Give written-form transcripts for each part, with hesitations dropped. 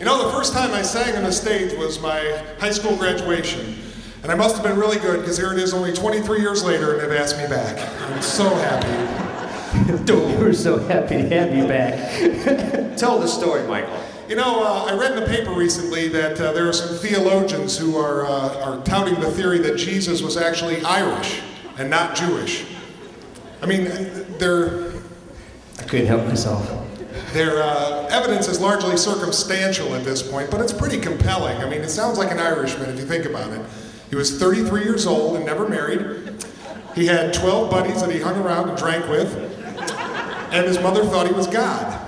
You know, the first time I sang on the stage was my high school graduation. And I must have been really good, because here it is only 23 years later and they've asked me back. I'm so happy. We're so happy to have you back. Tell the story, Michael. You know, I read in the paper recently that there are some theologians who are touting the theory that Jesus was actually Irish and not Jewish. I mean, I couldn't help myself. Their evidence is largely circumstantial at this point, but it's pretty compelling. I mean, it sounds like an Irishman if you think about it. He was 33 years old and never married. He had 12 buddies that he hung around and drank with, and his mother thought he was God.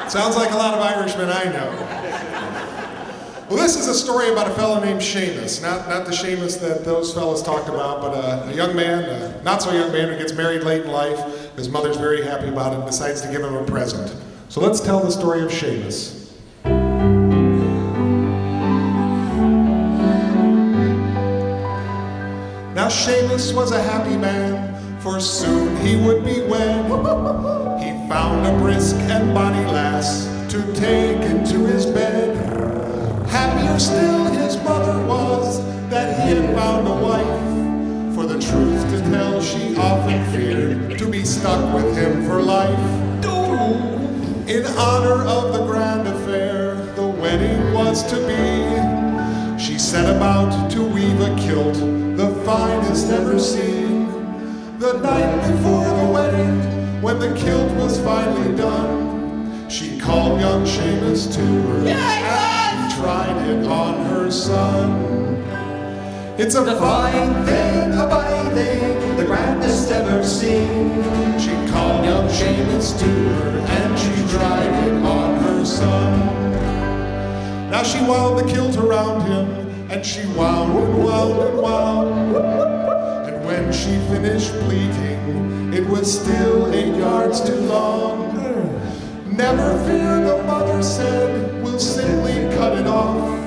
Sounds like a lot of Irishmen I know. Well, this is a story about a fellow named Seamus, not the Seamus that those fellas talked about, but a young man, a not so young man who gets married late in life. His mother's very happy about it and decides to give him a present. So let's tell the story of Seamus. Now Seamus was a happy man, for soon he would be wed. He found a brisk and bonny lass to take into his bed. Happier still his mother was that he had found a wife, for the truth to tell she often feared to be stuck with him for life. In honor of the grand affair the wedding was to be, she set about to weave a kilt, the finest ever seen. The night before the wedding, when the kilt was finally done, she called young Seamus to her and she tried it on her son. It's a fine thing, a fine thing, the grandest ever seen. She called young Seamus to her and she tried it on her son. Now she wound the kilt around him, and she wound and wound and wound. And when she finished pleating, it was still 8 yards too long. Never fear, the mother said, we'll simply cut it off.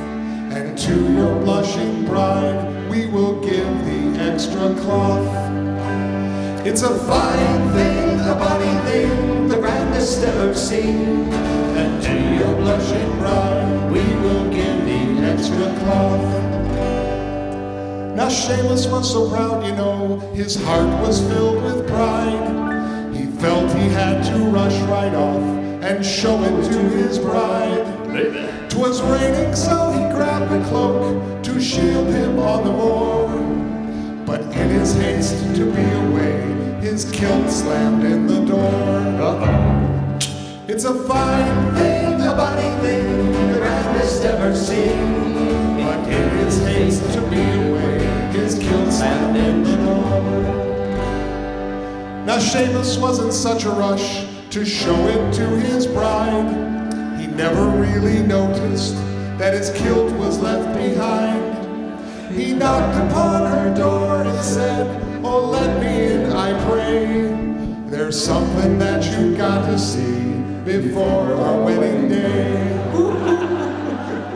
And to your blushing bride, we will give the extra cloth. It's a fine thing, a bonny thing, the grandest ever seen. And to your blushing bride, we will give the extra cloth. Now Seamus was so proud, you know, his heart was filled with pride. He felt he had to rush right off and show it to his bride. 'Twas raining, so he grabbed a cloak to shield him on the moor. But in his haste to be away, his kilt slammed in the door. It's a fine thing, a bonny thing, the grandest ever seen. But in his haste to be away, his kilt slammed in the door. Now Seamus was in such a rush to show it to his bride, he never really noticed that his kilt was left behind. He knocked upon her door and said, oh, let me in, I pray. There's something that you got to see before our wedding day.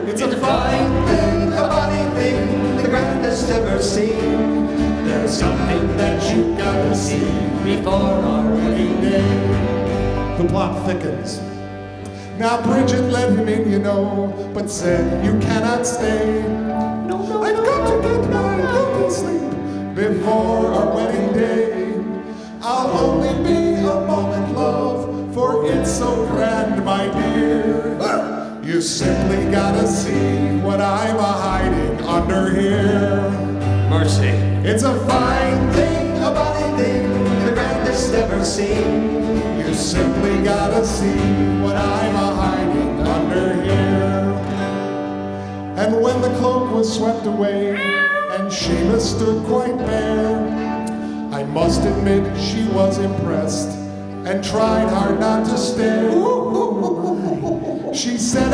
It's a fine thing, a bonny thing, the grandest ever seen. There's something that you got to see before our wedding day. The plot thickens. Now Bridget let him in, you know, but said, you cannot stay. I've got to get my guilty sleep before our wedding day. I'll only be a moment, love, for it's so grand, my dear. You simply gotta see what I'm a-hiding under here. Mercy. It's a fine thing, a bonny thing, the grandest ever seen. You simply gotta see what I'm a-hiding under here. And when the cloak was swept away and Seamus stood quite bare, I must admit she was impressed and tried hard not to stare. She said,